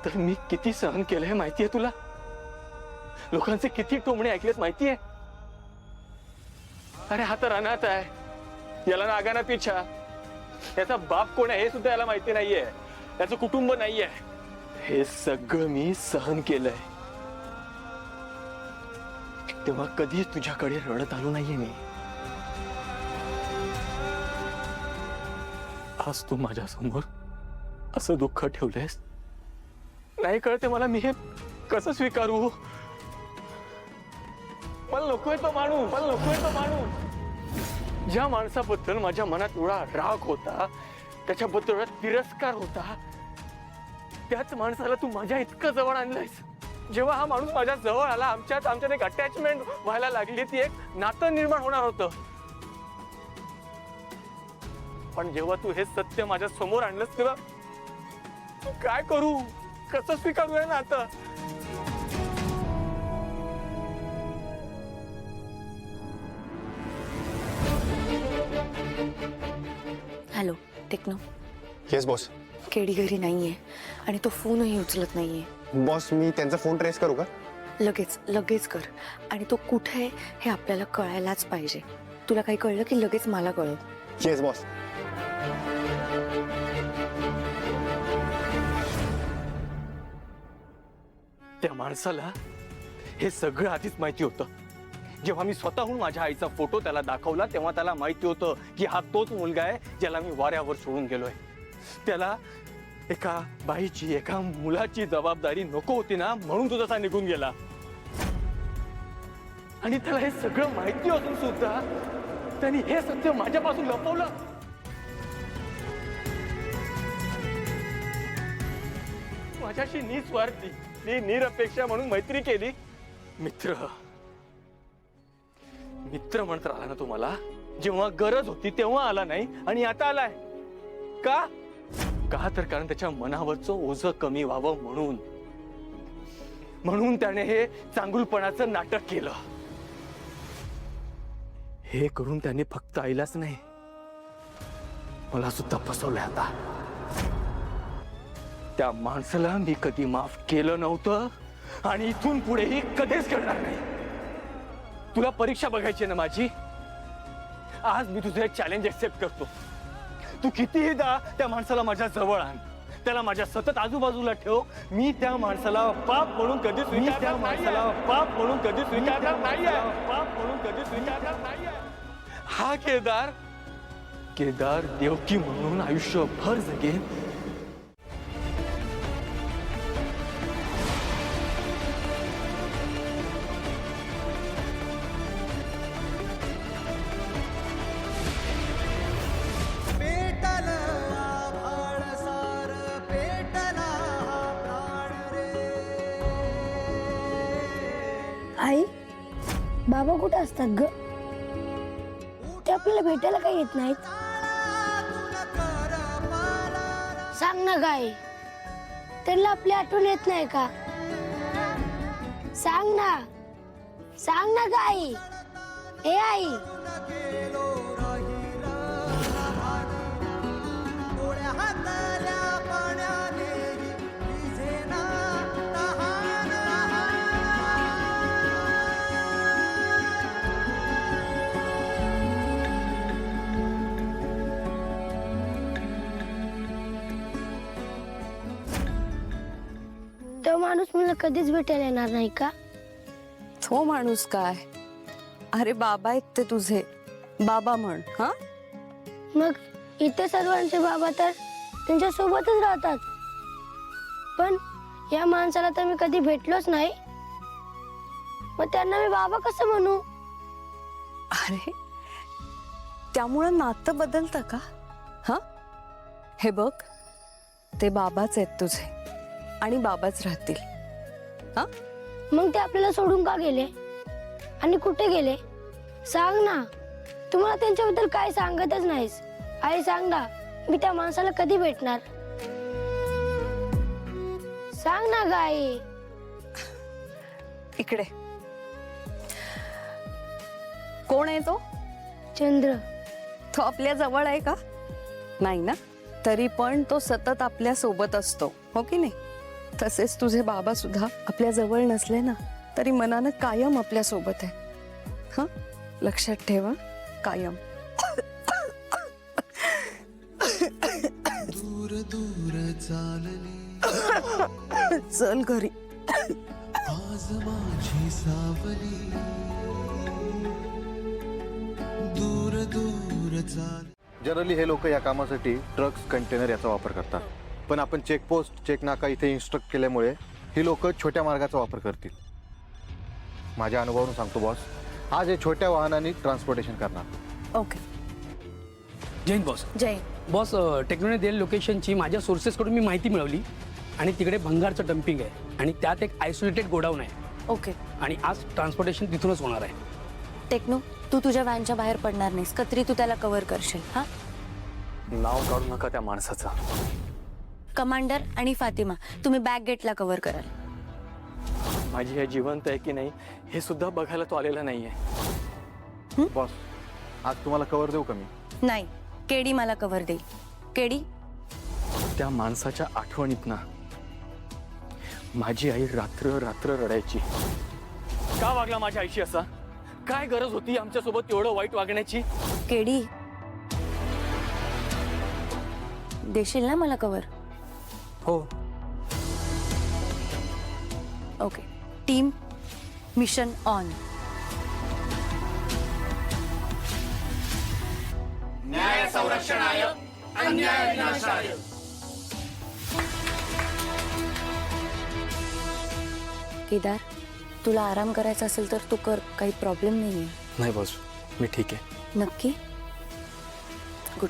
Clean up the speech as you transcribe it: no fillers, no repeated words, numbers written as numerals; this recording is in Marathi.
तर मी किती सहन केलंय माहितीये तुला? लोकांचे किती टोमणे ऐकलेत माहितीये? अरे हा तर अनाथ आहे, याला नागाना पिछा, याचा बाप कोण आहे हे सुद्धा याला माहिती नाहीये, याचं कुटुंब नाहीये. हे सगळं मी सहन केलंय, तेव्हा कधीच तुझ्याकडे रडत आलो नाहीये मी. आज तू माझ्या समोर असं दुःख ठेवलंयस, नाही कळते मला मी हे कसं स्वीकारू. मला नकोय तो माणूस, मला नकोय तो माणूस. ज्या माणसाबद्दल माझ्या मनात एवढा राग होता, त्याच्याबद्दल एवढा तिरस्कार होता, त्याच माणसाला तू माझ्या इतकं जवळ आणलंयस. जेव्हा हा माणूस माझ्या जवळ आला, आमच्यात एक अटॅचमेंट व्हायला लागली, ती एक नातं निर्माण होणार होतं. पण जेव्हा तू हे सत्य माझ्या समोर आणलंस, तेव्हा काय करू, कसं स्वीकारू आहे नातं? Hello techno. Yes boss. KD घरी नाहीये आणि तो फोनही उचलत नाहीये. बॉस मी त्यांचा फोन ट्रेस करू का? लगेच लगेच कर. आणि तो कुठे आहे हे आपल्याला कळायलाच पाहिजे. तुला काही कळलं की लगेच मला कळव. Yes boss. त्या माणसाला हे सगळं आधीच माहिती होतं. जेव्हा मी स्वतःहून माझ्या आईचा फोटो त्याला दाखवला, तेव्हा त्याला माहिती होतं की हा तोच मुलगा आहे ज्याला मी वाऱ्यावर सोडून गेलोय. त्याला एका बाईची, एका मुलाची जबाबदारी नको होती ना, म्हणून तो तसा निघून गेला. आणि त्याला हे सगळं माहिती असून सुद्धा त्यांनी हे सत्य माझ्यापासून लपवलं. माझ्याशी निस्वार्थी, निरपेक्ष म्हणून मैत्री केली. मित्र मित्र म्हणत राहिला ना तुम्हाला, जेव्हा गरज होती तेव्हा आला नाही आणि आता आलाय. का? का तर कारण त्याच्या मनावरचं ओझं कमी व्हावं म्हणून त्याने हे चांगुलपणाचं नाटक केलं. हे करून त्याने फक्त आईलाच नाही, मला सुद्धा फसवलंय. आता त्या माणसाला मी कधी माफ केलं नव्हतं आणि इथून पुढेही कधीच करणार नाही. तुला परीक्षा बघायची ना माझी, आज मी तुझं एक चॅलेंज एक्सेप्ट करतो. तू कितीहीदा त्या माणसाला माझ्या जवळ आण, त्याला माझ्या सतत आजूबाजूला ठेव. मी त्या माणसाला पाप म्हणून कधीच स्वीकारणार नाहीये. हा केदार देवकी म्हणून आयुष्यभर जगेन. आई, बाबा कुठे असतात ग? ते आपल्याला भेटायला काही येत नाहीत. सांग ना गाई, त्यांना आपली आठवण येत नाही का? सांग ना गाई. ए आई, तो माणूस मला कधीच भेटायला येणार नाही का? तो माणूस काय, अरे बाबा आहेत ते तुझे. बाबा म्हण. हा, मग इथे सर्वांचे बाबा तर त्यांच्या सोबतच राहतात, पण या माणसाला तर मी कधी भेटलोच नाही. मग त्यांना मी बाबा कसं म्हणू? अरे त्यामुळं नातं बदलतं का? हा, हे बघ, ते बाबाच आहेत तुझे आणि बाबाच राहतील. हा, मग ते आपल्याला सोडून का गेले आणि कुठे गेले? सांग ना. तुम्हाला त्यांच्याबद्दल काय सांगतच नाहीस. आई सांग ना, मी त्या माणसाला कधी भेटणार? सांग ना गाई. इकडे कोण आहे तो? चंद्र. तो आपल्या जवळ आहे का? नाही ना. तरी पण तो सतत आपल्या सोबत असतो, हो की नाही? तसेच तुझे बाबा सुद्धा आपल्या जवळ नसले ना तरी मनानं कायम आपल्या सोबत आहे. हा, लक्षात ठेवा, कायम. दूर दूर चालली चल घरी. आज माझी सावली दूर दूर चाल. जनरली हे लोक या कामासाठी ट्रक्स कंटेनर याचा वापर करतात, पण आपण चेकपोस्ट चेक नाका इथे इन्स्ट्रक्ट केल्यामुळे ही लोक छोट्या मार्गाचा वापर करतील. माझ्या अनुभवावरून सांगतो बॉस, आज हे छोट्या वाहनांनी ट्रान्सपोर्टेशन करणार. ओके. जैन बॉस. जय. बॉस, टेक्नोने दिलेल्या लोकेशनची माझ्या सोर्सेसकडून मी माहिती मिळवली आणि तिकडे भंगारचं डम्पिंग आहे आणि त्यात एक आयसोलेटेड गोडाऊन आहे. ओके. आणि आज ट्रान्सपोर्टेशन तिथूनच होणार आहे. टेक्नो, तू तुझ्या व्हॅनच्या बाहेर पडणार नाहीस. कत्री तू त्याला कव्हर करशील. हा, नाव काढू नका त्या माणसाचं. कमांडर आणि फातिमा, तुम्ही बॅक गेटला कव्हर कराल. माझी हे जिवंत आहे की नाही हे सुद्धा बघायला तो आलेला नाहीये. बॉस, आज तुम्हाला कवर देऊ का मी? नाही, केडी मला कव्हर देईल. केडी, त्या माणसाच्या आठवणीत ना माझी आई रात्र रात्र रडायची. का वागला माझ्या आईशी असा? काय गरज होती आमच्यासोबत एवढं वाईट वागण्याची? केडी, देशील ना मला कव्हर? हो. Okay. Team, mission on. Kedar, तुला आराम करायचा असेल तर तू कर, काही प्रॉब्लेम नाहीये. नाही बॉस, मी ठीक आहे. नक्की? गुड.